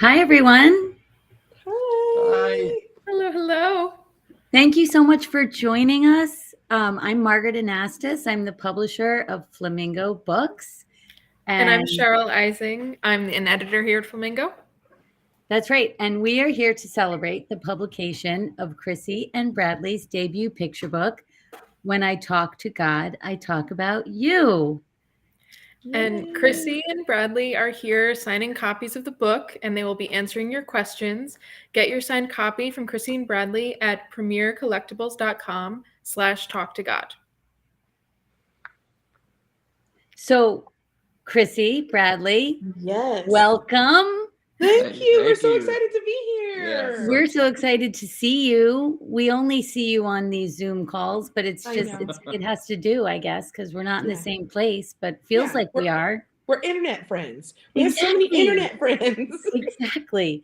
Hi, everyone. Hi. Hello, hello. Thank you so much for joining us. I'm Margaret Anastas. I'm the publisher of Flamingo Books. And I'm Cheryl Ising. I'm an editor here at Flamingo. That's right. And we are here to celebrate the publication of Chrissy and Bradley's debut picture book, When I Talk to God, I Talk About You. And Chrissy and Bradley are here signing copies of the book, and they will be answering your questions. Get your signed copy from Chrissy and Bradley at premiercollectibles.com/talktogod. So, Chrissy, Bradley, Yes. welcome. Thank you. We're Thank so you. excited to be here. Yes. We're so excited to see you. We only see you on these Zoom calls, but it's I just know. it has to do, I guess, because we're not in the Yeah. same place, but feels Yeah, like we are. We're internet friends. We have so many internet friends. Exactly.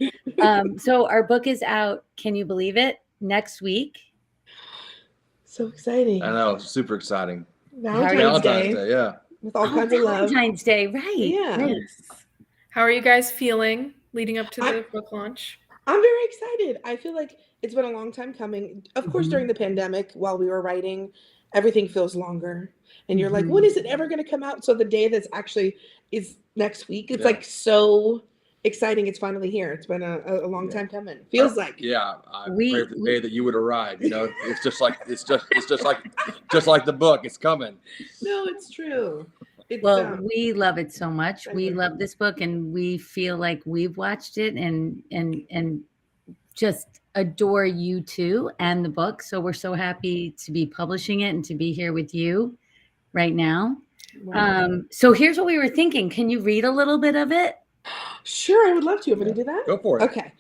So our book is out. Can you believe it? Next week. So exciting. I know, super exciting. Valentine's Day. Yeah. With all kinds of love. Valentine's Day, right? Yeah. Right. How are you guys feeling leading up to the book launch? I'm very excited. I feel like it's been a long time coming. Of course, during the pandemic, while we were writing, everything feels longer. And you're like, when is it ever going to come out? So the day that's actually is next week. It's like so exciting. It's finally here. It's been a long time coming. Feels like. Yeah. I pray for the day that you would arrive. You know, it's just like the book. It's coming. No, it's true. It's, Well, we love it so much. I We agree. love this book, and we feel like we've watched it and just adore you too and the book. So we're so happy to be publishing it and to be here with you right now. So here's what we were thinking. Can you read a little bit of it? Sure, I would love to. You want me to do that? Go for it. Okay.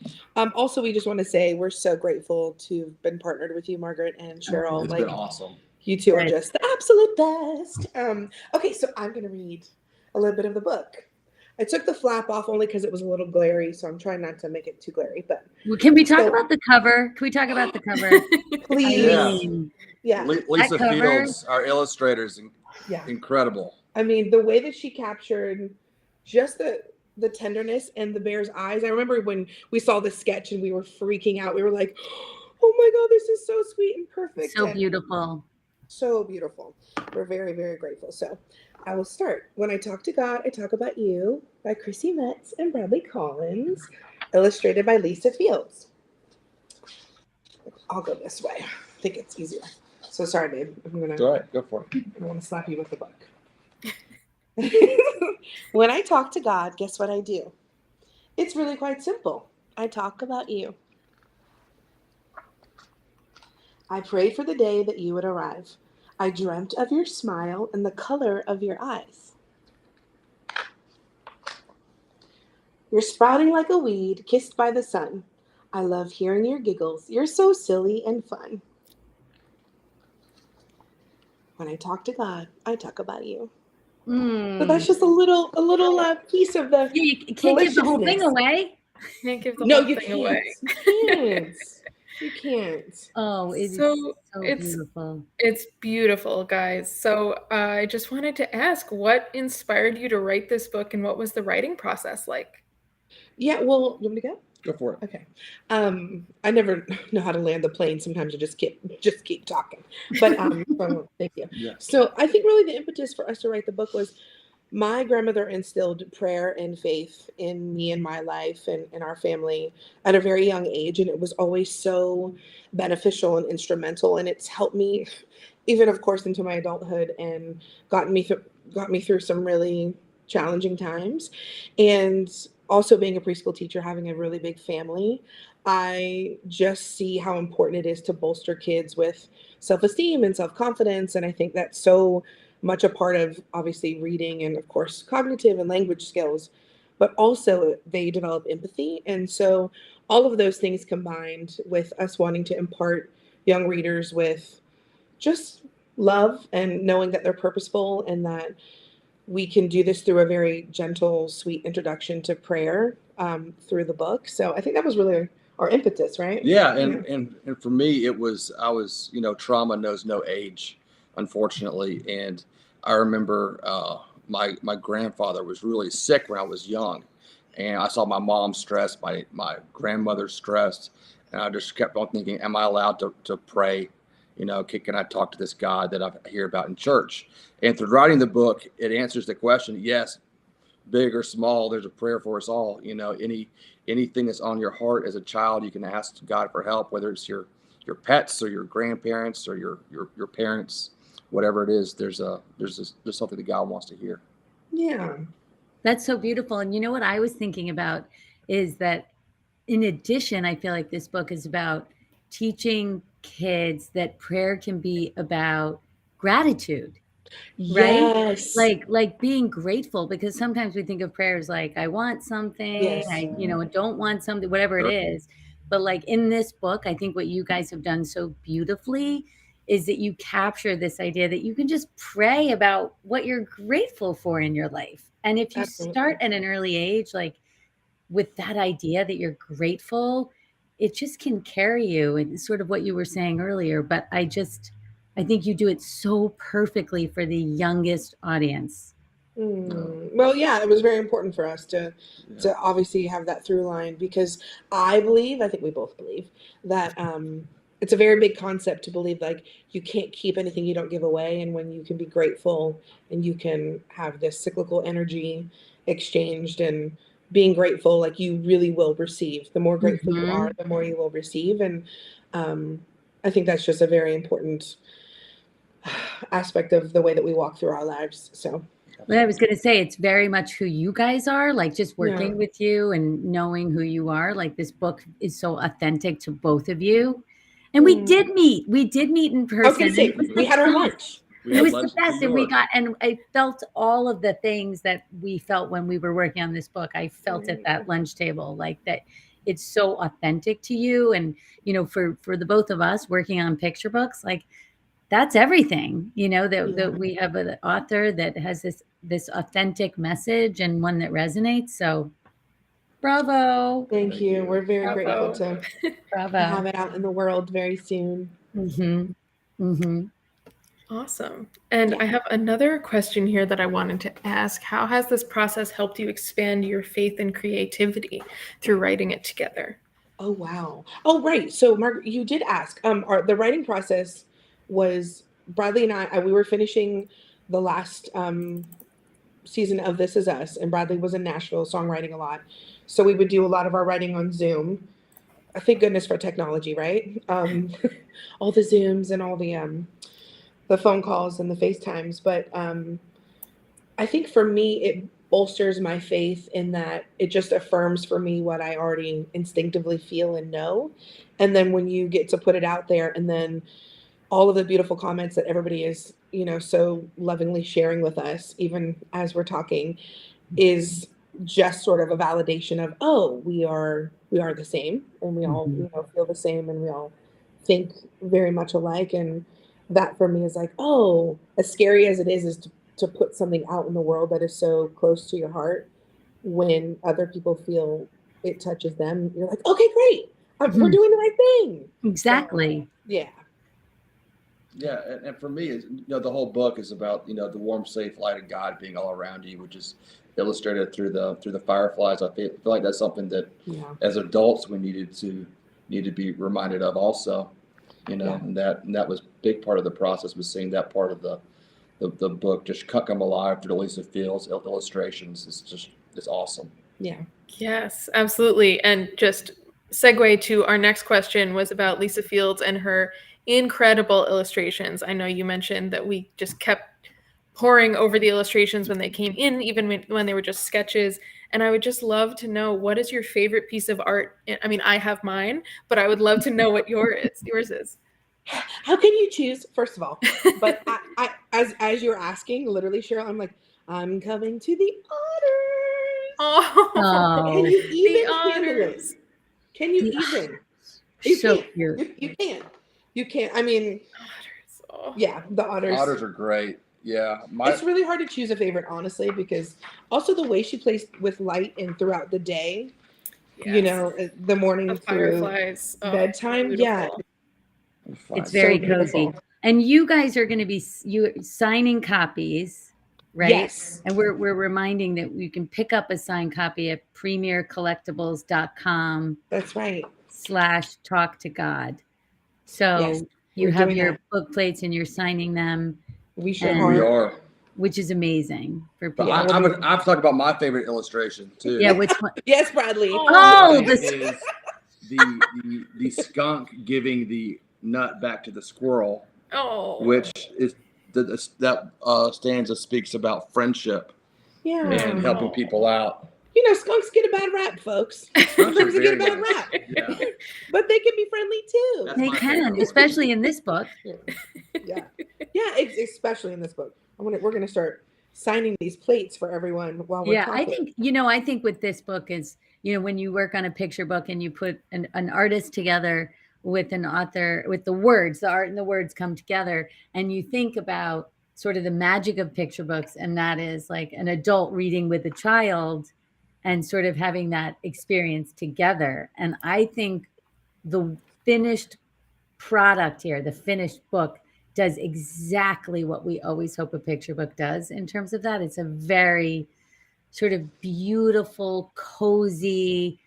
Also, we just want to say we're so grateful to have been partnered with you, Margaret and Cheryl. It's like, been awesome. you two are Right. just the absolute best. Okay, so I'm going to read a little bit of the book. I took the flap off only because it was a little glary, so I'm trying not to make it too glary. But Well, can we talk So- about the cover? Can we talk about the cover? please, Yeah. yeah. Lisa That cover- Fields, our illustrator's Yeah. incredible. I mean, the way that she captured just the tenderness in the bear's eyes. I remember when we saw the sketch and we were freaking out. We were like, oh my God, this is so sweet and perfect. So And beautiful. so beautiful. We're very, very grateful. So I will start. When I Talk to God, I Talk About You by Chrissy Metz and Bradley Collins, illustrated by Lisa Fields. I'll go this way. I think it's easier. So sorry, babe. It's all right. Go for it. I want to slap you with the book. When I talk to God, guess what I do? It's really quite simple. I talk about you. I prayed for the day that you would arrive. I dreamt of your smile and the color of your eyes. You're sprouting like a weed, kissed by the sun. I love hearing your giggles. You're so silly and fun. When I talk to God, I talk about you. So that's just a little piece of the. You can't give the whole thing deliciousness. away. Can't give the No, whole you thing can't. away. You can't. You can't. Oh, it is So so it's beautiful. it's beautiful, guys. So I just wanted to ask, what inspired you to write this book, and what was the writing process like? Yeah. Well, you want me to go? Go for it. Okay. I never know how to land the plane. Sometimes you just keep talking. But thank you. Yeah. So I think really the impetus for us to write the book was my grandmother instilled prayer and faith in me and my life and in our family at a very young age, and it was always so beneficial and instrumental, and it's helped me even, of course, into my adulthood and got me through some really challenging times. And also being a preschool teacher, having a really big family, I just see how important it is to bolster kids with self-esteem and self-confidence. And I think that's so much a part of obviously reading and of course cognitive and language skills, but also they develop empathy. And so all of those things combined with us wanting to impart young readers with just love and knowing that they're purposeful and that we can do this through a very gentle, sweet introduction to prayer through the book. So I think that was really our impetus, right? Yeah. And for me, I was, trauma knows no age, unfortunately. And I remember my grandfather was really sick when I was young. And I saw my mom stressed, my grandmother stressed, and I just kept on thinking, am I allowed to pray? You know, can I talk to this God that I hear about in church? And through writing the book, it answers the question, yes, big or small, there's a prayer for us all. You know, anything that's on your heart as a child, you can ask God for help, whether it's your pets or your grandparents or your parents, whatever it is, there's something that God wants to hear. Yeah. That's so beautiful. And you know what I was thinking about is that in addition, I feel like this book is about teaching kids that prayer can be about gratitude, right? Yes. Like being grateful, because sometimes we think of prayer as like, I want something, Yes. I, don't want something, whatever it is. But like in this book, I think what you guys have done so beautifully is that you capture this idea that you can just pray about what you're grateful for in your life. And if you Absolutely. start at an early age, like with that idea that you're grateful, it just can carry you. And sort of what you were saying earlier, but I think you do it so perfectly for the youngest audience. Well, yeah, it was very important for us to obviously have that through line, because I think we both believe that it's a very big concept to believe like you can't keep anything you don't give away, and when you can be grateful and you can have this cyclical energy exchanged, and being grateful, like you really will receive. The more grateful you are, the more you will receive, and I think that's just a very important aspect of the way that we walk through our lives. So. Well, I was going to say, it's very much who you guys are, like just working with you and knowing who you are. Like this book is so authentic to both of you. And we did meet in person. Okay, we had our lunch. It was the best. And I felt all of the things that we felt when we were working on this book. I felt at that lunch table, like that it's so authentic to you. And, for the both of us working on picture books, like that's everything, that we have an author that has this authentic message and one that resonates. So bravo. Thank you. We're very Bravo. grateful to have it out in the world very soon. Awesome. And I have another question here that I wanted to ask. How has this process helped you expand your faith and creativity through writing it together? Oh, wow. Oh, right. So Margaret, you did ask, the writing process was Bradley and I, we were finishing the last season of This Is Us, and Bradley was in Nashville songwriting a lot. So we would do a lot of our writing on Zoom. Thank goodness for technology, right? All the Zooms and all the phone calls and the FaceTimes. But I think for me, it bolsters my faith in that it just affirms for me what I already instinctively feel and know. And then when you get to put it out there, and then all of the beautiful comments that everybody is, so lovingly sharing with us, even as we're talking, is just sort of a validation of, oh, we are the same, and we all, feel the same, and we all think very much alike. And that for me is like, oh, as scary as it is to put something out in the world that is so close to your heart, when other people feel it touches them, you're like, okay, great. We're doing the right thing. Exactly. So, yeah. Yeah, and for me, the whole book is about the warm, safe light of God being all around you, which is illustrated through the fireflies. I feel like that's something that as adults we need to be reminded of also, and that was a big part of the process, was seeing that part of the book just come alive through Lisa Fields' illustrations. It's awesome. Yeah. Yes, absolutely. And just segue to our next question was about Lisa Fields and her incredible illustrations. I know you mentioned that we just kept poring over the illustrations when they came in, even when they were just sketches. And I would just love to know, what is your favorite piece of art? I mean, I have mine, but I would love to know what yours is. How can you choose, first of all? But I as you're asking, literally, Cheryl, I'm like, I'm coming to the otters. Oh, can you even the handle it? otters. Can you even? So cute. You can't. You can't. I mean, Otters. Oh. Yeah, the otters. Otters are great. Yeah, it's really hard to choose a favorite, honestly, because also the way she plays with light and throughout the day, the morning through bedtime. Beautiful. Yeah, it's very so cozy. And you guys are going to be signing copies right? Yes. And we're reminding that you can pick up a signed copy at premiercollectibles.com That's right. /talk to God. So Yes, you we're have doing your that. book plates and you're signing them, We sure And- We are. are. which is amazing for But people. Yeah, I've talked about my favorite illustration too. Yeah, which one? Yes, Bradley. Oh, Which this is the skunk giving the nut back to the squirrel, Oh. which is that stanza speaks about friendship Yeah. and helping people out. You know, skunks get a bad rap, folks. Skunks are Sometimes they get a very bad nice. rap, Yeah, but they can be friendly too. That's they my can, favorite one. especially in this book. Yeah, especially in this book. We're gonna start signing these plates for everyone while we're Yeah, talking. I think with this book is, when you work on a picture book and you put an artist together with an author, with the words, the art and the words come together, and you think about sort of the magic of picture books, and that is like an adult reading with a child and sort of having that experience together. And I think the finished product here, the finished book, does exactly what we always hope a picture book does in terms of that. It's a very sort of beautiful, cozy,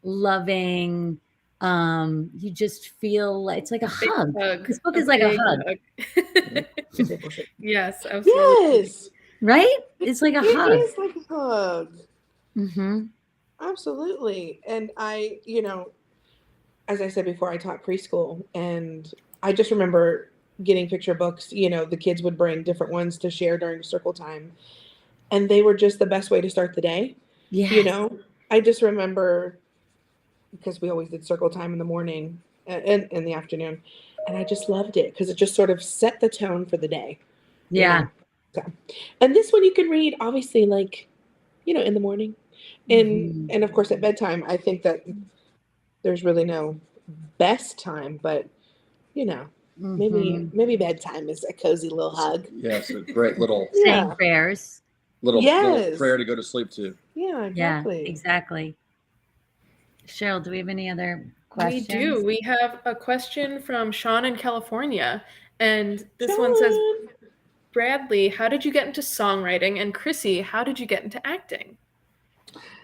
loving. You just feel it's like a Big hug. hug. This book is like a big hug, Yes, absolutely. Yes, right? It's like a it hug. is like a hug. Mm-hmm. Absolutely. And I, as I said before, I taught preschool, and I just remember getting picture books. The kids would bring different ones to share during circle time, and they were just the best way to start the day. Yeah. I just remember, because we always did circle time in the morning and in the afternoon, and I just loved it because it just sort of set the tone for the day. Yeah. So, and this one you can read obviously in the morning, Mhm. and of course at bedtime. I think that there's really no best time, but Mhm. maybe bedtime is a cozy little hug. Yes, a great little Saying prayers. little Yes. prayer to go to sleep to. Yeah, exactly. Yeah, exactly. Cheryl, do we have any other questions? We do. We have a question from Sean in California. And this one says, Sean. Bradley, how did you get into songwriting? And Chrissy, how did you get into acting?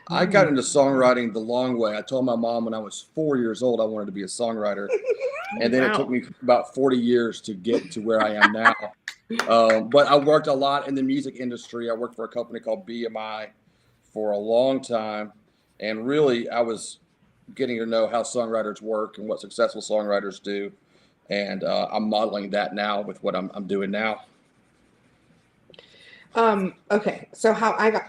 I got into songwriting the long way. I told my mom when I was 4 years old I wanted to be a songwriter, and then it took me about 40 years to get to where I am now. But I worked a lot in the music industry. I worked for a company called BMI for a long time, and really I was getting to know how songwriters work and what successful songwriters do, and I'm modeling that now with what I'm doing now. Okay, so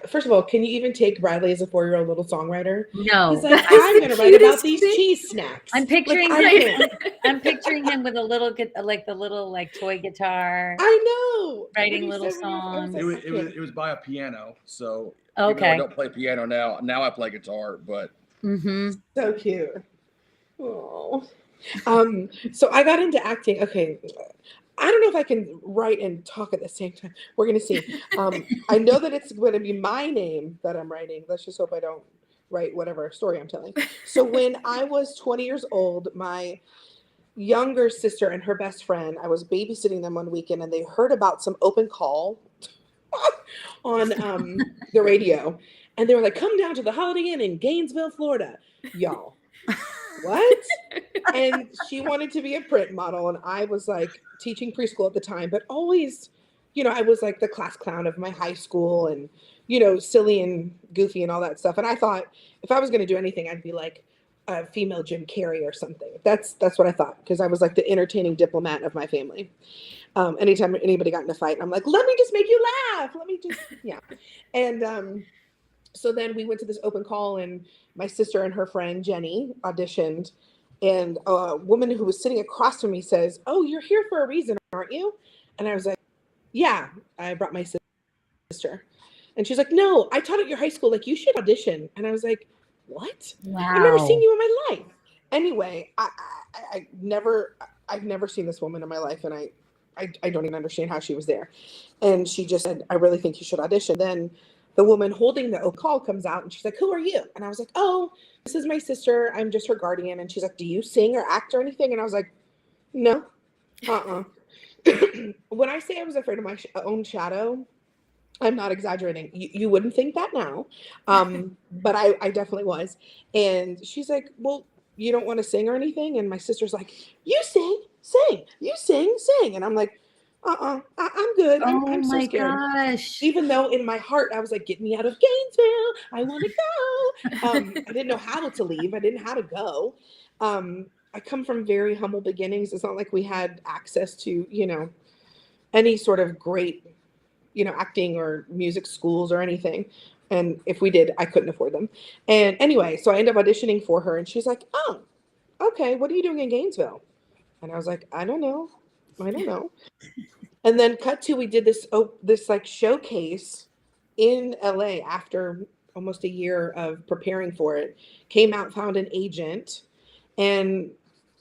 first of all, can you even take Bradley as a 4-year-old little songwriter? No. He's like, He's I'm the gonna write about cutest these thing. cheese snacks. I'm picturing Like, I can't. I'm picturing him with a little the little toy guitar, I know. writing When you little said when you- I was songs. like, I can't. It was by a piano, so even though Okay. I don't play piano now I play guitar, but Mm-hmm. So cute. Oh. So I got into acting. Okay. I don't know if I can write and talk at the same time. We're gonna see. I know that it's going to be my name that I'm writing. Let's just hope I don't write whatever story I'm telling. So when I was 20 years old, my younger sister and her best friend, I was babysitting them one weekend, and they heard about some open call on the radio, and they were like, "Come down to the Holiday Inn in Gainesville, Florida." Y'all, what? And she wanted to be a print model, and I was like teaching preschool at the time, but always, I was like the class clown of my high school, and silly and goofy and all that stuff. And I thought if I was going to do anything, I'd be like a female Jim Carrey or something. That's what I thought, because I was like the entertaining diplomat of my family. Anytime anybody got in a fight, I'm like, let me just make you laugh. Let me just, yeah. And so then we went to this open call, and my sister and her friend Jenny auditioned, and a woman who was sitting across from me says, "Oh, you're here for a reason, aren't you?" And I was like, "Yeah, I brought my sister." And she's like, "No, I taught at your high school. Like, you should audition." And I was like, "What? Wow. I've never seen you in my life." Anyway, I've never seen this woman in my life, and I don't even understand how she was there. And she just said, "I really think you should audition." Then the woman holding the call comes out, and she's like, "Who are you?" And I was like, "Oh, this is my sister. I'm just her guardian." And she's like, "Do you sing or act or anything?" And I was like, "No, When I say I was afraid of my own shadow, I'm not exaggerating. You wouldn't think that now. But I definitely was. And she's like, well, you don't want to sing or anything? And my sister's like, you sing, you sing. And I'm like, I'm good. Oh I'm so my scared. gosh. Even though in my heart, I was like, get me out of Gainesville. I want to go. I didn't know how to leave. I didn't know how to go. I come from very humble beginnings. It's not like we had access to, any sort of great, acting or music schools or anything. And if we did, I couldn't afford them. And anyway, so I ended up auditioning for her, and she's like, oh, okay, what are you doing in Gainesville? And I was like, I don't know. And then cut to, we did this like showcase in LA after almost a year of preparing for it. Came out, found an agent, and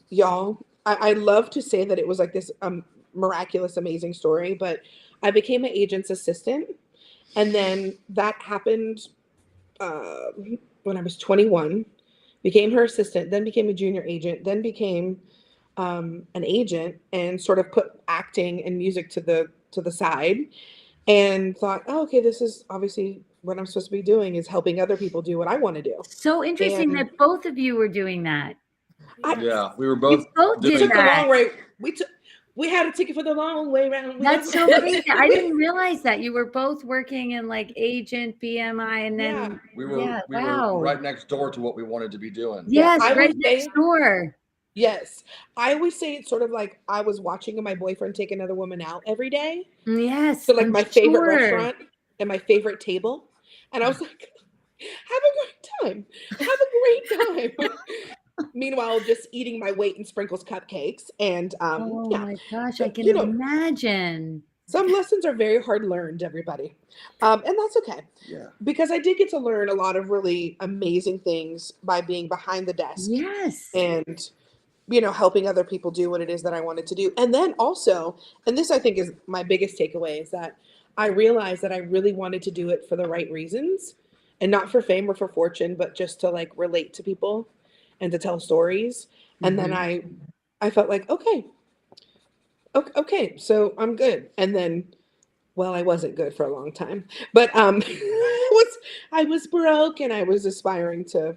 y'all, I love to say that it was like this miraculous, amazing story, but I became an agent's assistant. And then that happened when I was 21, became her assistant, then became a junior agent, then became an agent, and sort of put acting and music to the side, and thought, oh, okay, this is obviously what I'm supposed to be doing, is helping other people do what I want to do. So interesting And that both of you were doing that. Yeah, we were both both we did took the that. long way. We had a ticket for the long way round. That's so crazy. I didn't realize that you were both working in like agent, BMI, and then we were wow. right next door to what we wanted to be doing. Yes, I right would next say- door. Yes. I always say it's sort of like I was watching my boyfriend take another woman out every day. Yes. So like I'm my favorite sure. restaurant and my favorite table. And I was like, have a great time. Have a great time. Meanwhile, just eating my weight in sprinkles cupcakes. And Oh yeah. my gosh, So, I can imagine. Some lessons are very hard learned, everybody. And that's okay. Yeah. Because I did get to learn a lot of really amazing things by being behind the desk. Yes. And helping other people do what it is that I wanted to do. And then also, and this I think is my biggest takeaway, is that I realized that I really wanted to do it for the right reasons, and not for fame or for fortune, but just to like relate to people and to tell stories. And then I felt like, okay, so I'm good. And then, well, I wasn't good for a long time, but I was broke, and I was aspiring to,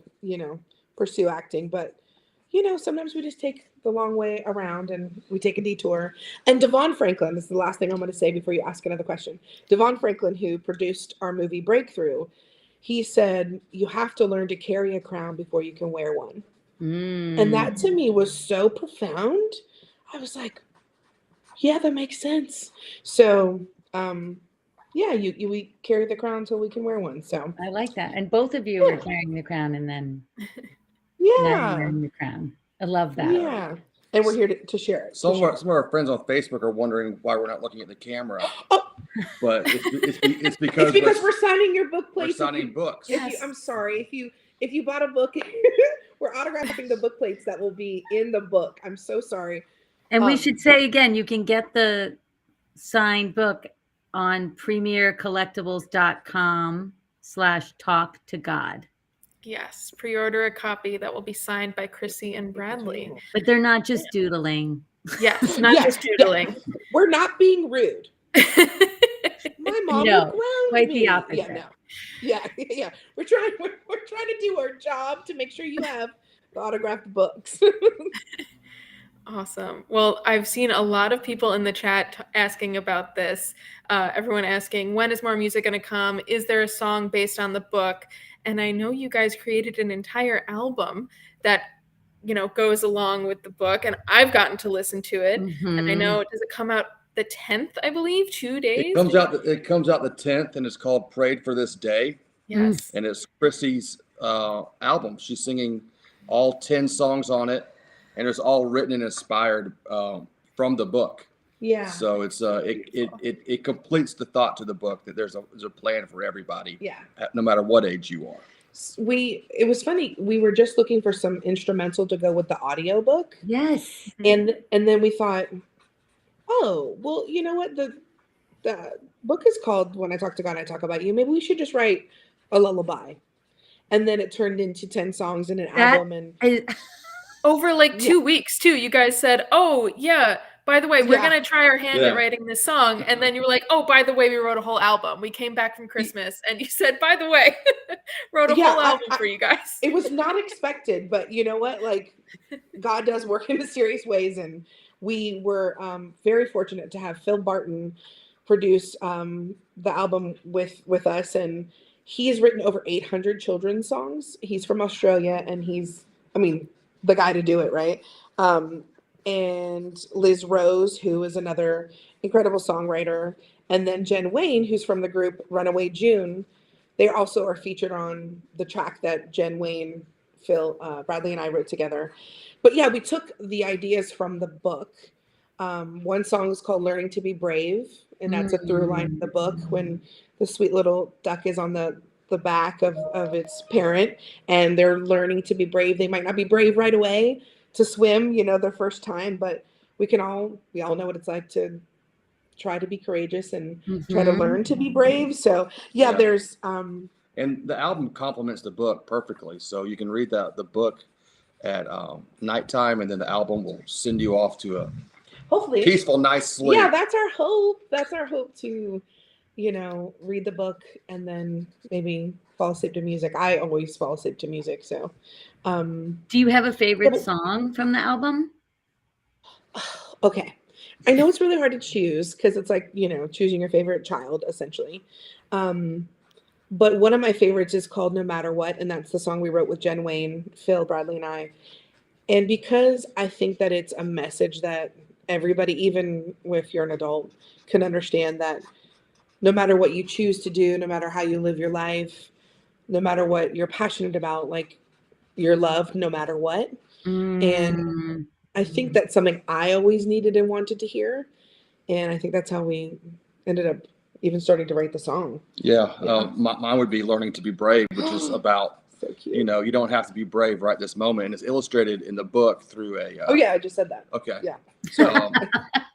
pursue acting, but sometimes we just take the long way around, and we take a detour. And Devon Franklin, this is the last thing I'm going to say before you ask another question. Devon Franklin, who produced our movie Breakthrough, he said, you have to learn to carry a crown before you can wear one. And that to me was so profound. I was like, yeah, that makes sense. So, yeah, we carry the crown until we can wear one. So I like that. And both of you were carrying the crown, and then now you're wearing the crown. I love that. Yeah. And we're here to share it. Some of our friends on Facebook are wondering why we're not looking at the camera. But it's because we're signing your book plates. We're signing books. I'm sorry. If you bought a book, we're autographing the book plates that will be in the book. I'm so sorry. And we should say again, you can get the signed book on premiercollectibles.com/talktogod. Yes, pre-order a copy that will be signed by Chrissy and Bradley. But they're not just doodling. Yes, not just doodling. We're not being rude. My mom No, would ground quite me. the opposite. Yeah, no. Yeah. We're trying to do our job to make sure you have the autographed books. Awesome. Well, I've seen a lot of people in the chat asking about this. Everyone asking, when is more music going to come? Is there a song based on the book? And I know you guys created an entire album that, goes along with the book. And I've gotten to listen to it. And I know, does it come out the 10th, I believe, 2 days? It comes out the 10th, and it's called Prayed for This Day. Yes. And it's Chrissy's album. She's singing all 10 songs on it. And it's all written and inspired from the book. Yeah. So it's it completes the thought to the book that there's a plan for everybody. Yeah. No matter what age you are. It was funny. We were just looking for some instrumental to go with the audio book. Yes. And then we thought, oh, well, you know what? The book is called When I Talk to God, I Talk About You. Maybe we should just write a lullaby. And then it turned into 10 songs in an album. And over like 2 weeks too, you guys said, oh yeah, by the way, we're Yeah. going to try our hand Yeah. at writing this song. And then you were like, oh, by the way, we wrote a whole album. We came back from Christmas and you said, by the way, wrote a Yeah, whole album for you guys. It was not expected, but you know what? Like, God does work in mysterious ways, and we were very fortunate to have Phil Barton produce the album with us, and he has written over 800 children's songs. He's from Australia, and he's, I mean, the guy to do it, right? And Liz Rose, who is another incredible songwriter, and then Jen Wayne, who's from the group Runaway June. They also are featured on the track that Jen Wayne, Phil, Bradley, and I wrote together. But yeah, we took the ideas from the book. One song is called Learning to Be Brave, and that's a through line of the book when the sweet little duck is on the back of its parent, and they're learning to be brave. They might not be brave right away to swim, their first time, but we all know what it's like to try to be courageous and try to learn to be brave. So yeah. There's and the album complements the book perfectly. So you can read the book at nighttime, and then the album will send you off to a hopefully peaceful, nice sleep. Yeah, that's our hope. That's our hope to, read the book and then maybe fall asleep to music. I always fall asleep to music. So, do you have a favorite song from the album? Okay. I know it's really hard to choose because it's like, choosing your favorite child, essentially. But one of my favorites is called No Matter What. And that's the song we wrote with Jen Wayne, Phil, Bradley, and I. And because I think that it's a message that everybody, even if you're an adult, can understand, that no matter what you choose to do, no matter how you live your life, no matter what you're passionate about, like, you're loved no matter what. And I think that's something I always needed and wanted to hear. And I think that's how we ended up even starting to write the song. Yeah. Mine would be Learning to Be Brave, which is about, So cute. you don't have to be brave right this moment. And it's illustrated in the book through a. Oh yeah, I just said that. Okay. Yeah. So,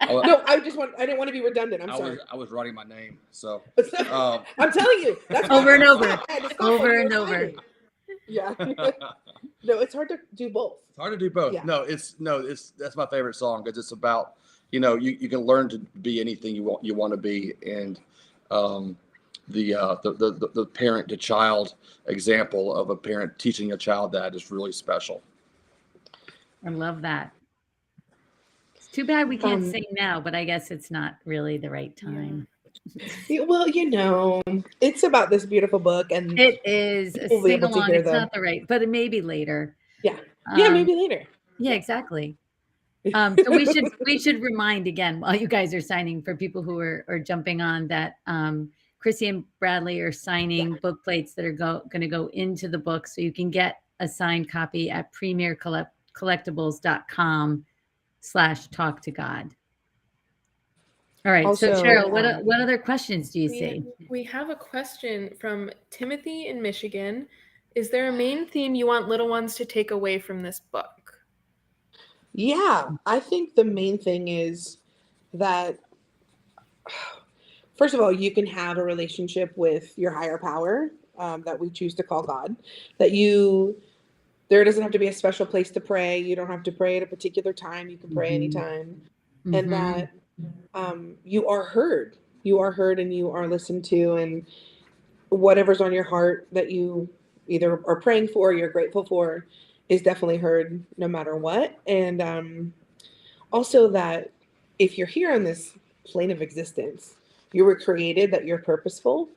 No, I didn't want to be redundant. I'm sorry. I was writing my name. So. I'm telling you. That's Over and over. I had to stop Over when you and were over. signing. Yeah. No, it's hard to do both. It's hard to do both. Yeah. That's my favorite song because it's about, you can learn to be anything you want to be. And the parent to child example of a parent teaching a child that is really special. I love that. It's too bad we can't sing now, but I guess it's not really the right time. Well, it's about this beautiful book, and it is a we'll be able to sing-along. hear It's not the right, but it may be later. Yeah. Yeah, maybe later. Yeah, exactly. So we should remind again, while you guys are signing, for people who are jumping on, that Chrissy and Bradley are signing book plates that are going to go into the book, so you can get a signed copy at premiercollectibles.com/talk to God. All right. Also, so Cheryl, what other questions do you see? We have a question from Timothy in Michigan. Is there a main theme you want little ones to take away from this book? Yeah, I think the main thing is that, first of all, you can have a relationship with your higher power that we choose to call God. That there doesn't have to be a special place to pray. You don't have to pray at a particular time. You can pray anytime. And that you are heard. You are heard and you are listened to, and whatever's on your heart that you either are praying for or you're grateful for is definitely heard no matter what. And also that if you're here on this plane of existence, you were created, that you're purposeful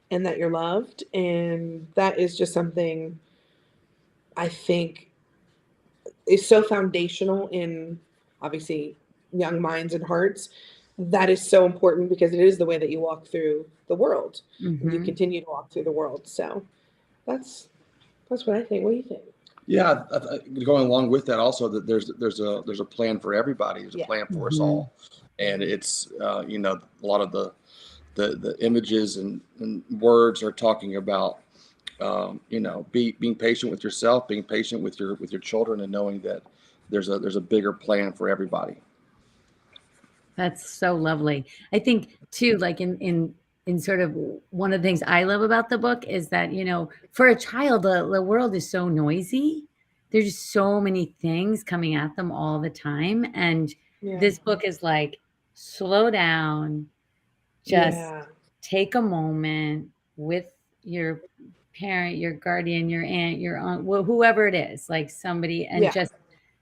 and that you're loved. And that is just something I think is so foundational in, obviously, young minds and hearts. That is so important because it is the way that you walk through the world. And you continue to walk through the world. So that's what I think. What do you think? Yeah, going along with that, also that there's a plan for everybody. There's a plan for us all, and it's a lot of the images and words are talking about being patient with yourself, being patient with your children, and knowing that there's a bigger plan for everybody. That's so lovely. I think too, like in sort of one of the things I love about the book is that, for a child, the world is so noisy. There's just so many things coming at them all the time. And Yeah. This book is like, slow down, just Yeah. take a moment with your parent, your guardian, your aunt, your aunt, whoever it is, like somebody, and Yeah. just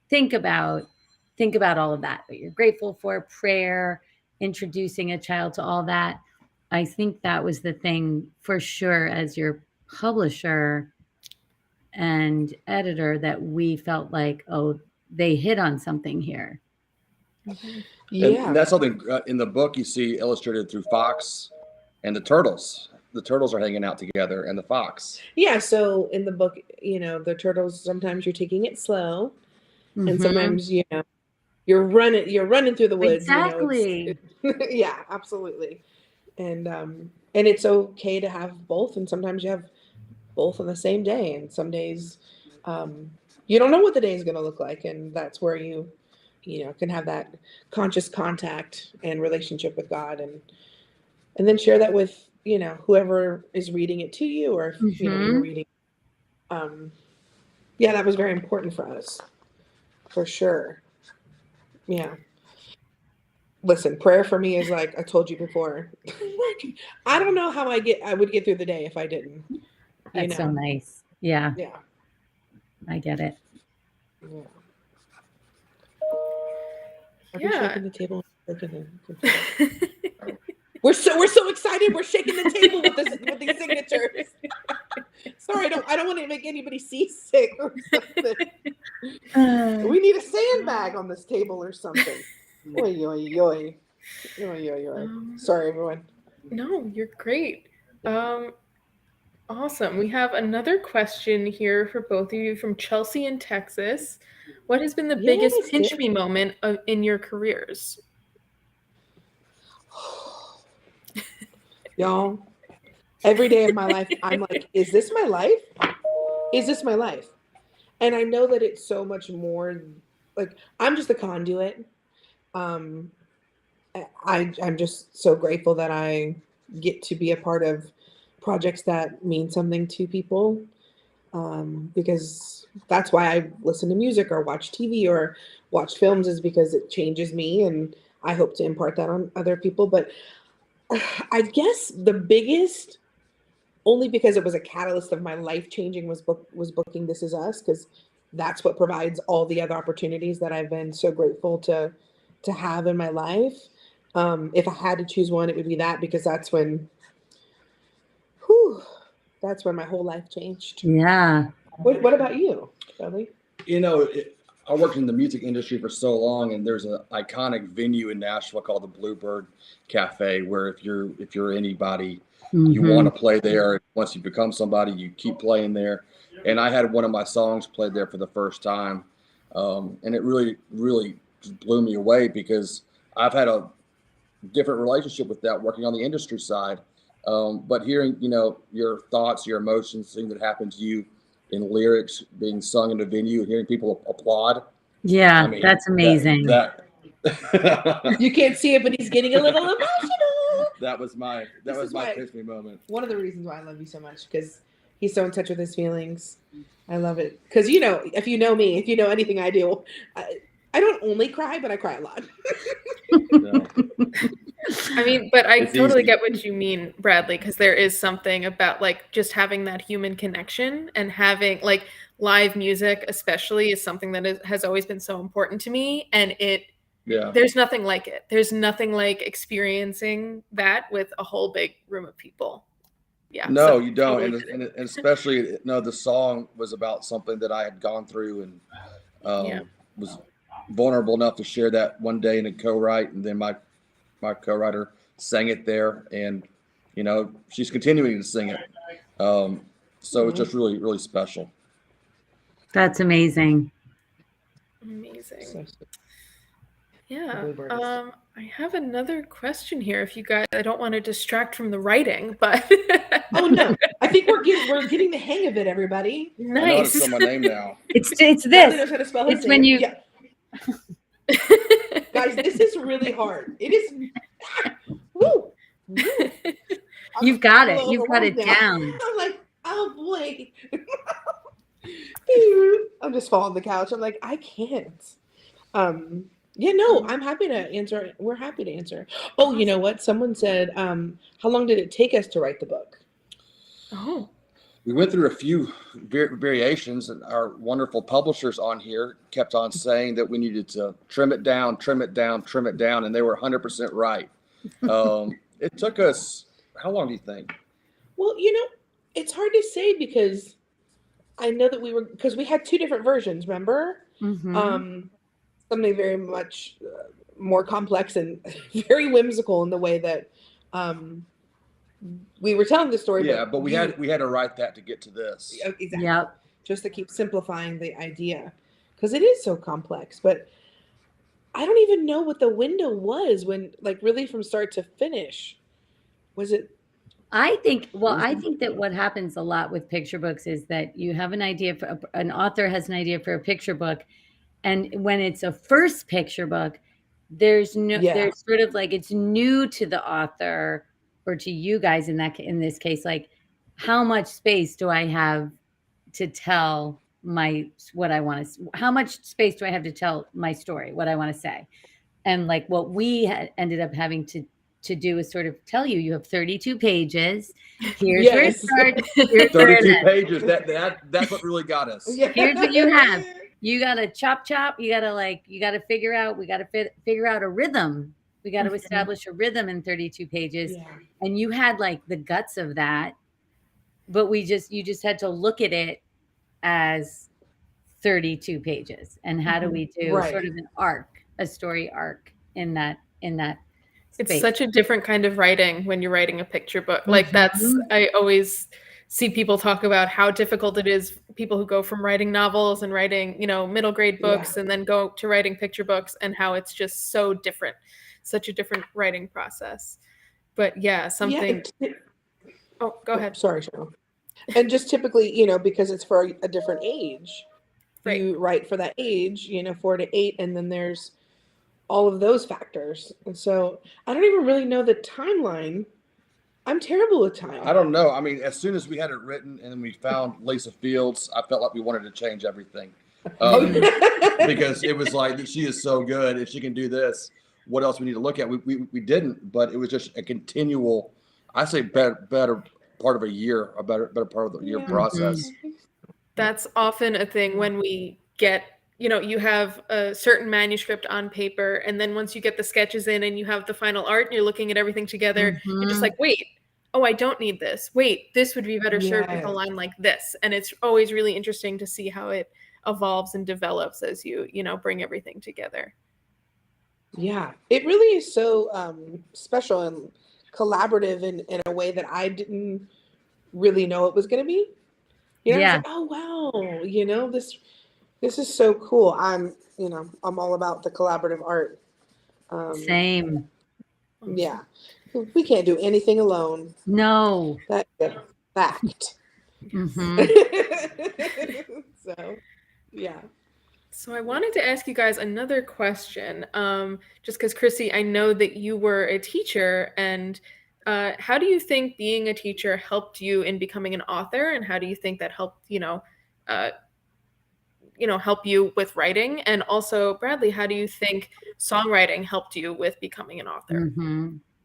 think about all of that you're grateful for, prayer, introducing a child to all that. I think that was the thing for sure, as your publisher and editor, that we felt like, oh, they hit on something here. Yeah. And that's something in the book you see illustrated through Fox and the turtles. The turtles are hanging out together, and the fox. Yeah. So in the book, the turtles, sometimes you're taking it slow, and Mhm. sometimes, you're running through the woods. Exactly. Yeah, absolutely. And it's okay to have both. And sometimes you have both on the same day. And some days, you don't know what the day is going to look like. And that's where you can have that conscious contact and relationship with God, and then share that with, whoever is reading it to you, or if, you're Mhm. reading. Yeah, that was very important for us, for sure. Yeah. Listen, prayer for me is like I told you before. I don't know how I would get through the day if I didn't. That's so nice. Yeah, Yeah. I get it. Yeah. Are we Yeah. shaking the table? We're so excited. We're shaking the table with these signatures. Sorry, I don't want to make anybody seasick or something. We need a sandbag on this table or something. Oy, oy, oy. Oy, oy, oy. Sorry, everyone. No, you're great. Awesome. We have another question here for both of you from Chelsea in Texas. What has been the biggest Yes, pinch good. me moment in your careers? Y'all, every day of my life, I'm like, is this my life? Is this my life? And I know that it's so much more. Like, I'm just a conduit. I'm just so grateful that I get to be a part of projects that mean something to people, because that's why I listen to music or watch TV or watch films, is because it changes me, and I hope to impart that on other people. But I guess the biggest, only because it was a catalyst of my life changing, was booking This Is Us, because that's what provides all the other opportunities that I've been so grateful to have in my life. If I had to choose one, it would be that, because that's when my whole life changed. Yeah. What about you, Bradley? I worked in the music industry for so long, and there's an iconic venue in Nashville called the Bluebird Cafe, where if you're anybody, you want to play there. Once you become somebody, you keep playing there. And I had one of my songs played there for the first time, and it really, really just blew me away, because I've had a different relationship with that working on the industry side. But hearing, your thoughts, your emotions, things that happen to you in lyrics being sung in a venue, hearing people applaud. Yeah, I mean, that's amazing. That You can't see it, but he's getting a little emotional. that was my pinch me moment. One of the reasons why I love you so much, because he's so in touch with his feelings. I love it. Because, if you know me, if you know anything I do, I don't only cry, but I cry a lot. No. I mean, but I It's totally easy. get what you mean, Bradley, because there is something about like just having that human connection, and having like live music, especially, is something that has always been so important to me. And there's nothing like it. There's nothing like experiencing that with a whole big room of people. Yeah. No, so you don't. totally And especially, the song was about something that I had gone through, and was vulnerable enough to share that one day in a co-write. And then my co-writer sang it there, and, she's continuing to sing it. So it's just really, really special. That's amazing. amazing. Yeah. I have another question here. If you guys, I don't want to distract from the writing, but Oh no, I think we're getting the hang of it, everybody. I know how to nice. spell my name now. It's Bradley knows this. how to spell his It's when name. you Guys, this is really hard. It is. Woo. you've got it. You've got it down. I'm like, oh boy. I'm just falling on the couch. I'm like, I can't. Yeah, no, I'm happy to answer. We're happy to answer. Oh, you know what? Someone said, how long did it take us to write the book? Oh, We went through a few variations, and our wonderful publishers on here kept on saying that we needed to trim it down, trim it down, trim it down, and they were 100% right. It took us, how long do you think? Well, it's hard to say because I know that because we had two different versions, remember? Mm-hmm. Something very much more complex and very whimsical in the way that we were telling the story. Yeah, but we had to write that to get to this. Exactly. Yep. Just to keep simplifying the idea because it is so complex. But I don't even know what the window was when, like, really from start to finish. Was it? I think that what happens a lot with picture books is that you have an idea for an author has an idea for a picture book. And when it's a first picture book, there's sort of like, it's new to the author or to you guys in this case, like, how much space do I have to tell how much space do I have to tell my story, what I want to say? And like what we ended up having to do is sort of tell you have 32 pages. Here's where it starts. Here's 32 pages. That's what really got us. Yeah. Here's what you have. You got to chop. You got to figure out a rhythm. We got to establish a rhythm in 32 pages. Yeah. And you had like the guts of that, but you just had to look at it as 32 pages. And how do we do sort of a story arc in that it's space? such a different kind of writing when you're writing a picture book. Like I always see people talk about how difficult it is, people who go from writing novels and writing, middle grade books and then go to writing picture books, and how it's just so different, such a different writing process. But oh, go ahead. Sorry, Cheryl. And just typically, because it's for a different age, right. You write for that age, 4 to 8, and then there's all of those factors. And so I don't even really know the timeline. I'm terrible with time. I don't know. I mean, as soon as we had it written and we found Lisa Fields, I felt like we wanted to change everything. Because it was like, she is so good. If she can do this, what else we need to look at? We didn't, but it was just a continual, I say better part of a year, a better part of the year process. That's often a thing when we get, you have a certain manuscript on paper, and then once you get the sketches in and you have the final art and you're looking at everything together, you're just like, wait, oh, I don't need this. Wait, this would be better served with a line like this. And it's always really interesting to see how it evolves and develops as you bring everything together. Yeah, it really is so special and collaborative in a way that I didn't really know it was going to be. I was like, oh wow, this is so cool. I'm all about the collaborative art. Same. Yeah, we can't do anything alone. No, that's a fact. So, yeah. So I wanted to ask you guys another question, just because, Chrissy, I know that you were a teacher, and how do you think being a teacher helped you in becoming an author, and how do you think that helped, help you with writing? And also, Bradley, how do you think songwriting helped you with becoming an author?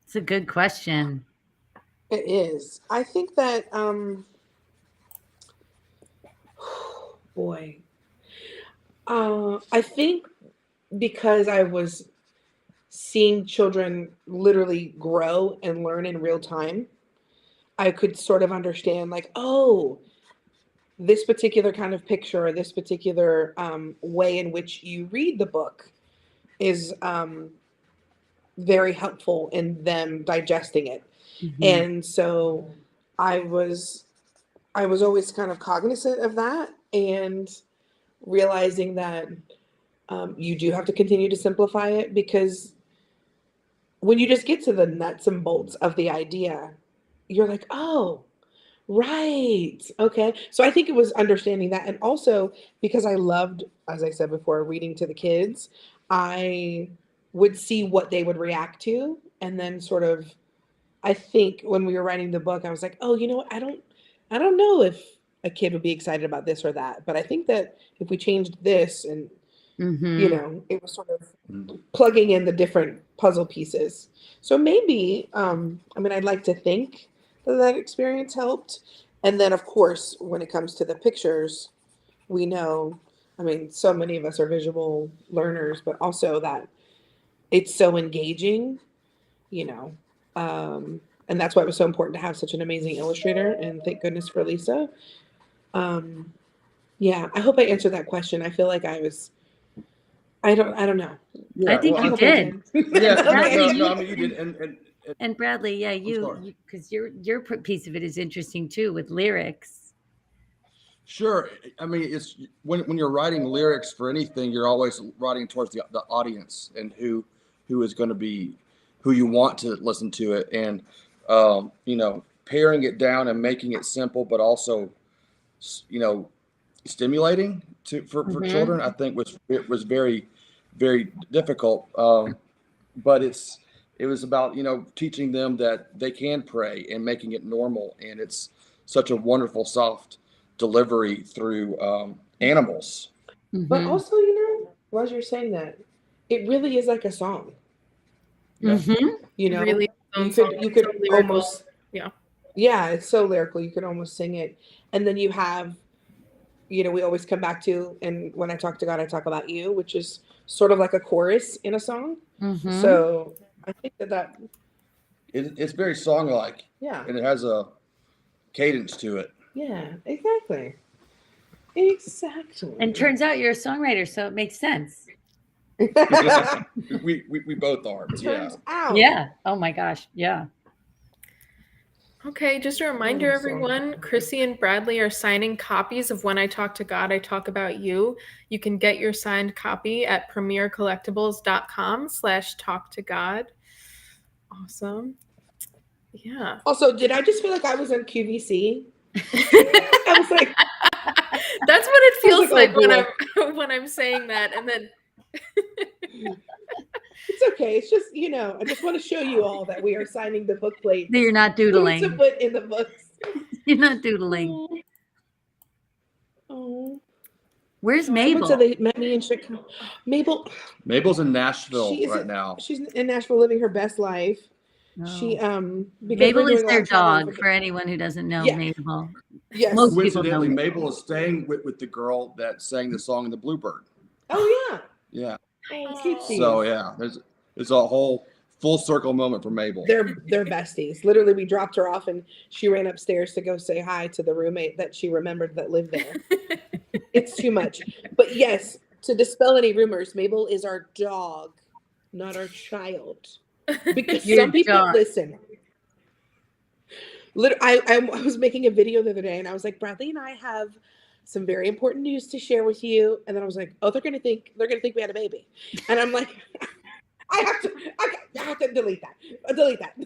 It's a good question. It is. I think that, boy. I think because I was seeing children literally grow and learn in real time, I could sort of understand, like, oh, this particular kind of picture or this particular way in which you read the book is very helpful in them digesting it. And so I was always kind of cognizant of that, and realizing that you do have to continue to simplify it, because when you just get to the nuts and bolts of the idea, you're like, oh, right. Okay. So I think it was understanding that. And also because I loved, as I said before, reading to the kids, I would see what they would react to. And then sort of, I think when we were writing the book, I was like, oh, you know what? I don't know if a kid would be excited about this or that, but I think that if we changed this and Mm-hmm. It was sort of plugging in the different puzzle pieces. So maybe, I'd like to think that experience helped. And then, of course, when it comes to the pictures, we know, so many of us are visual learners, but also that it's so engaging, you know, and that's why it was so important to have such an amazing illustrator. And thank goodness for Lisa. Yeah, I hope I answered that question. I feel like I don't know. I Yeah, think well, you hope I did. yeah, Bradley, no, I mean, you did, and And Bradley, yeah, I'm sorry. you, because your piece of it is interesting too with lyrics. Sure. I mean, it's when you're writing lyrics for anything, you're always writing towards the audience and who is going to be who you want to listen to it, and paring it down and making it simple, but also stimulating for Mm-hmm. children. I think was very very difficult, but it was about teaching them that they can pray and making it normal, and it's such a wonderful soft delivery through animals. But Mm-hmm. also, as you're saying that, it really is like a song. Yeah. Mm-hmm. Really, You song, could so lyrical. almost, Yeah. yeah, it's so lyrical. You could almost sing it, and then you have, we always come back to, and when I talk to God, I talk about you, which is sort of like a chorus in a song. Mm-hmm. So I think that It's very song-like, yeah, and it has a cadence to it. yeah, exactly. And turns out you're a songwriter, so it makes sense. we both are. But yeah. Turns out. Yeah. Oh my gosh. Yeah. Okay, just a reminder, everyone, Chrissy and Bradley are signing copies of When I Talk to God, I Talk About You. You can get your signed copy at premiercollectibles.com/talktogod. Awesome. Yeah. Also, did I just feel like I was in QVC? I was like, that's what it feels like, like when I'm saying that, and then it's okay. It's just, I just want to show you all that we are signing the book plate. You're not doodling. To put in the books. You're not doodling. Oh. Where's Mabel? So they met me in Chicago. Mabel's in Nashville right now. She's in Nashville living her best life. No. She Mabel is their dog for anyone who doesn't know. Yeah. Mabel. Yes. Most Coincidentally, people know Mabel is staying with the girl that sang the song in the Bluebird. Oh yeah. Yeah. Oh. So yeah, there's a whole full circle moment for Mabel. They're besties. Literally, we dropped her off and she ran upstairs to go say hi to the roommate that she remembered that lived there. It's too much. But yes, to dispel any rumors, Mabel is our dog, not our child. Because some people listen. I was making a video the other day and I was like, Bradley and I have some very important news to share with you. And then I was like, oh, they're gonna think we had a baby. And I'm like, I have to delete that.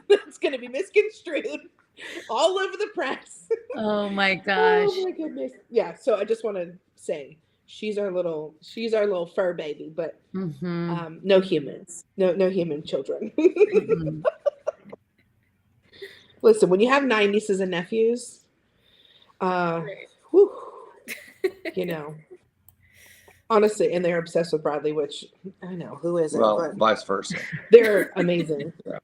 It's gonna be misconstrued all over the press. Oh my gosh. Oh my goodness. Yeah. So I just want to say she's our little fur baby, but no humans, no human children. Listen, when you have 9 nieces and nephews, honestly, and they're obsessed with Bradley, which I know who isn't. Well, but vice versa. They're amazing. Yeah.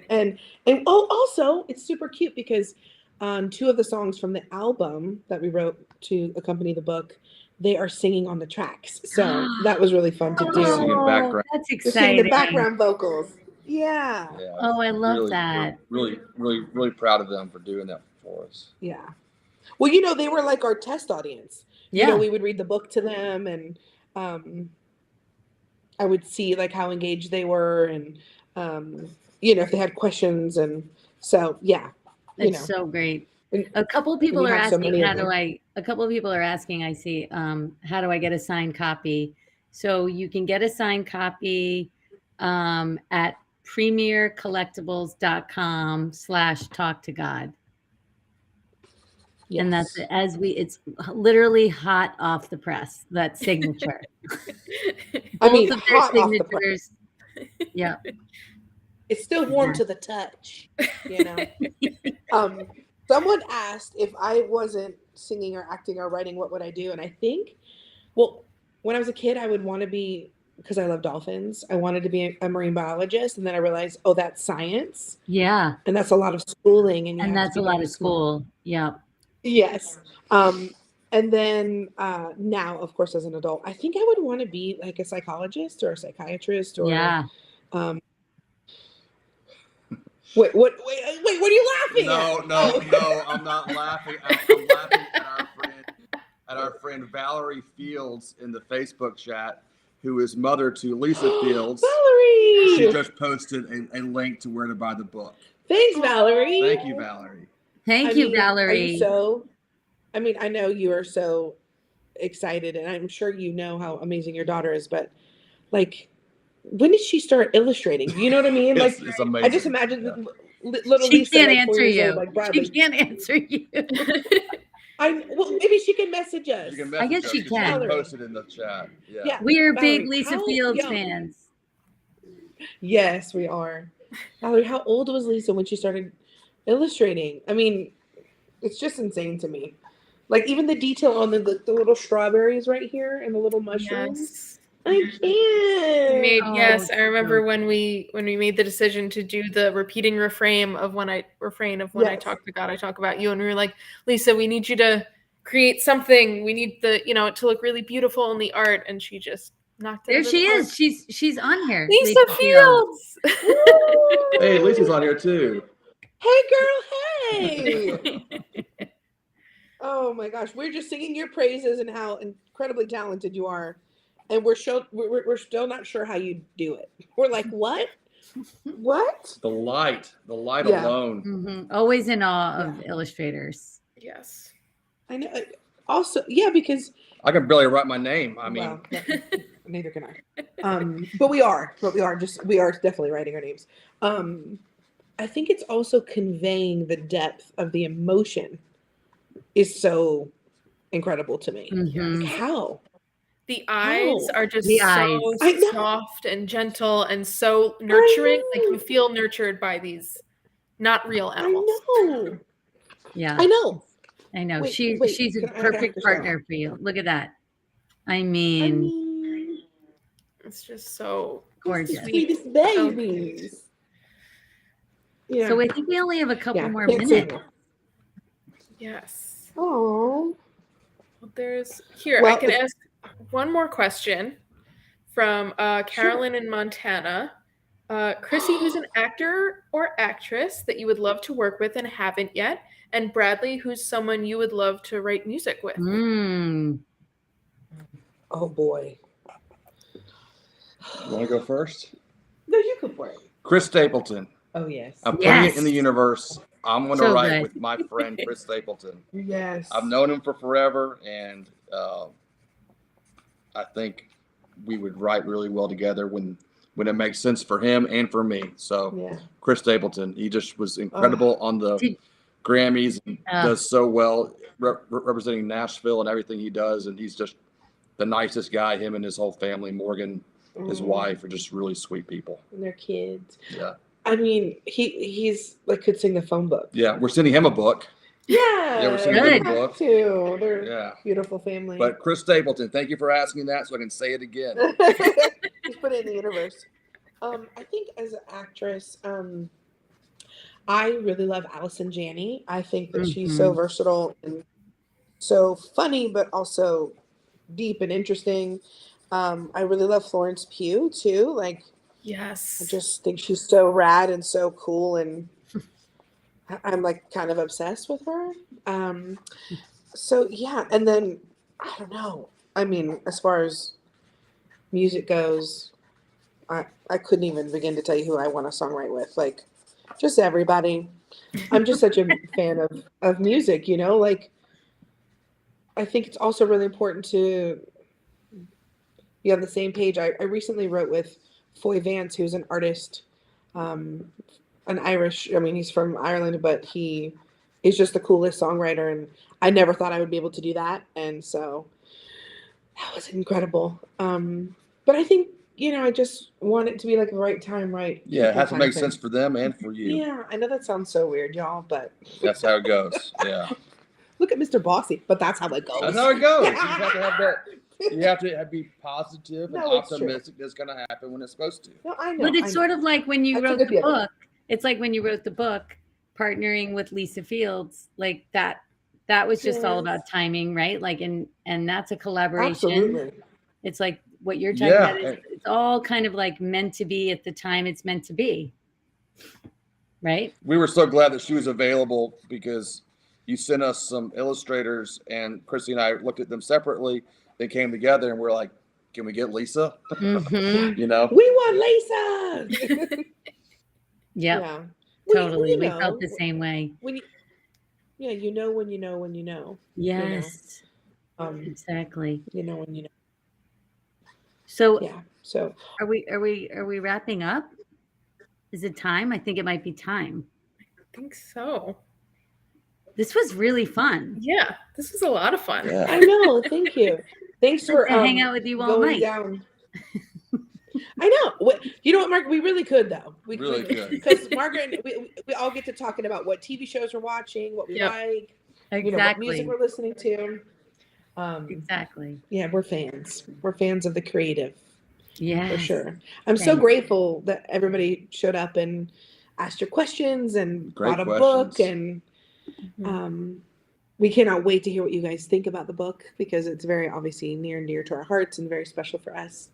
And also it's super cute because on 2 of the songs from the album that we wrote to accompany the book, they are singing on the tracks. So that was really fun to do. Singing background. That's They're exciting. singing the background vocals. Yeah. Oh, I love that. Really, really, really proud of them for doing that for us. Yeah. Well, they were like our test audience. Yeah. We would read the book to them and I would see like how engaged they were and if they had questions, and so yeah. It's so great. A couple of people are asking I see how do I get a signed copy? So you can get a signed copy at premiercollectibles.com/talktogod. Yes. And that's it's literally hot off the press, that signature. Both of their signatures. Yeah. It's still warm to the touch, Someone asked if I wasn't singing or acting or writing, what would I do? And I think, well, when I was a kid, I would want to be, because I love dolphins, I wanted to be a marine biologist. And then I realized, oh, that's science. Yeah. And that's a lot of schooling. And you And have that's to a be lot very of smart. school. Yeah. Yes. And then now, of course, as an adult, I think I would want to be like a psychologist or a psychiatrist or Yeah. um, wait, what are you laughing No, at? no, Oh. no, I'm not laughing. I'm laughing at our friend Valerie Fields in the Facebook chat, who is mother to Lisa Fields. Valerie! She just posted a link to where to buy the book. Thanks, Valerie. Thank you, Valerie. Thank I you, mean, Valerie. Are you so? I mean, I know you are so excited, and I'm sure you know how amazing your daughter is. But like, when did she start illustrating? Do you know what I mean? Like, It's amazing. I just imagine Yeah. little She Lisa, can't like 4 answer years you. old, like Bradley. She can't answer you. Well, maybe she can message us. You can I guess message she us 'cause can. She posted in the chat. Yeah. Yeah. We are Valerie, big Lisa how Fields young- fans. Yes, we are. Valerie, how old was Lisa when she started illustrating? I mean, it's just insane to me. Like even the detail on the little strawberries right here and the little mushrooms. Yes. I can't. Oh, Yes, I remember so- when we made the decision to do the repeating refrain of when I Yes. talk to God, I talk about you, and we were like, Lisa, we need you to create something. We need it to look really beautiful in the art, and she just knocked it. There out of she the park. is. She's on here. Lisa Fields. Hey, Lisa's on here too. Hey, girl. Hey. Oh my gosh, we're just singing your praises and how incredibly talented you are, and we're still not sure how you do it. We're like, what? What? The light Yeah. alone. Mhm. Always in awe of illustrators. Yes. I know. Also, yeah, because I can barely write my name. I mean, well, neither can I. But we are definitely writing our names. I think it's also conveying the depth of the emotion is so incredible to me. Mhm. Like how? The eyes How? are just The so eyes. I know. soft and gentle and so nurturing. Like know. you feel nurtured by these not real I animals. know. Yeah, I know. I know. Wait, She's a can I have perfect this now? partner for you. Look at that. I I mean, mean, It's just so gorgeous. the sweet. sweetest babies. Yeah. So I think we only have a couple more can't say minutes. more. Yes. Oh. Well, there's here. Well, I can ask one more question from Carolyn in Montana. Chrissy, who's an actor or actress that you would love to work with and haven't yet, and Bradley, who's someone you would love to write music with. Mm. Oh boy. you want to go first? No, you go for it. Chris Stapleton. Oh yes. I'm putting it in Yes. the universe. I'm going to So write good. with my friend Chris Stapleton. Yes. I've known him for forever, and I think we would write really well together when it makes sense for him and for me. So Yeah. Chris Stapleton, he just was incredible on the Did- Grammys and does so well representing Nashville and everything he does. And he's just the nicest guy. Him and his whole family, Morgan, his wife, are just really sweet people. And their kids. Yeah. I mean, he's like could sing the phone book. Yeah. We're sending him a book. Yeah. we're sending him a book. Too. They're Yeah. beautiful family. But Chris Stapleton, thank you for asking that so I can say it again. Just put it in the universe. I think as an actress, I really love Allison Janney. I think that she's so versatile and so funny, but also deep and interesting. I really love Florence Pugh too. Like, Yes. I just think she's so rad and so cool, and I'm like kind of obsessed with her. So yeah, and then I don't know. I mean, as far as music goes, I couldn't even begin to tell you who I want to songwrite with. Like, just everybody. I'm just such a fan of music, you know. Like, I think it's also really important to be on the same page. I recently wrote with Foy Vance, who's an artist, an Irish. I mean, he's from Ireland, but he is just the coolest songwriter, and I never thought I would be able to do that, and so that was incredible. But I think, you know, I just want it to be like the right time, right? Yeah, it has to kind of make thing. sense for them and for you. Yeah, I know that sounds so weird, y'all, but That's how it goes. Yeah. look at Mr. Bossy, but that's how it goes. That's how it goes. You just have to have that You have to be positive and No, it's true. optimistic. That's going to happen when it's supposed to. No, I know. But it's sort of like when you That's a wrote good the feeling. book. It's like when you wrote the book, partnering with Lisa Fields, like that was just all about timing, right? Like, and that's a collaboration. Absolutely. It's like what you're talking about is it's all kind of like meant to be at the time it's meant to be. Right? We were so glad that she was available because you sent us some illustrators, and Chrissy and I looked at them separately. They came together, and we're like, "Can we get Lisa?" Mm-hmm. You know, we want Lisa. Yep. Yeah, Totally. We felt the same way. When you, you know when you know when you know. Yes. You know? Exactly. You know when you know. So yeah. So are we wrapping up? Is it time? I think it might be time. I think so. This was really fun. Yeah, this was a lot of fun. Yeah. I know. Thank you. Thanks for hang out with you all going night. Down. I know. You know what, Mark? We really could, though. We Really could. Because Margaret, we all get to talking about what TV shows we're watching, what we like, what music we're listening to. Exactly. Yeah, we're fans. We're fans of the creative. Yeah, for sure. I'm so grateful that everybody showed up and asked your questions and brought a book, and we cannot wait to hear what you guys think about the book because it's very obviously near and dear to our hearts and very special for us.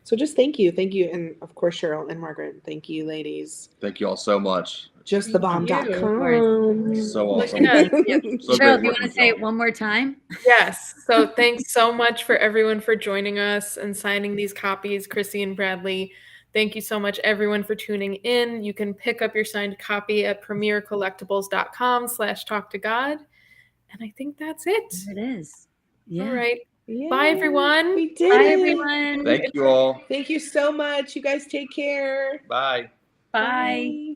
So just thank you, and of course Cheryl and Margaret, thank you, ladies. Thank you all so much. Justthebomb.com. So awesome. Yeah. So Cheryl, great do you want working to with say y'all. it one more time? Yes. So thanks so much for everyone for joining us and signing these copies, Chrissy and Bradley. Thank you so much, everyone, for tuning in. You can pick up your signed copy at premiercollectibles.com/talktogod. And I think that's it. There it is. Yeah. All right. Yay, Bye, everyone. We did Bye, it. everyone. Thank you all. Thank you so much. You guys take care. Bye. Bye.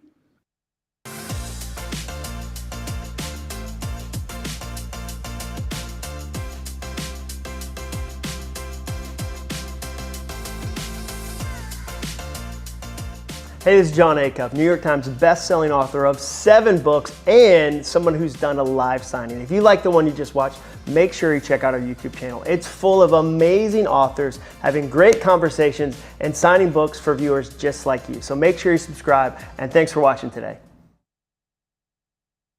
Hey, this is John Acuff, New York Times best-selling author of 7 books and someone who's done a live signing. If you like the one you just watched, make sure you check out our YouTube channel. It's full of amazing authors having great conversations and signing books for viewers just like you. So make sure you subscribe, and thanks for watching today.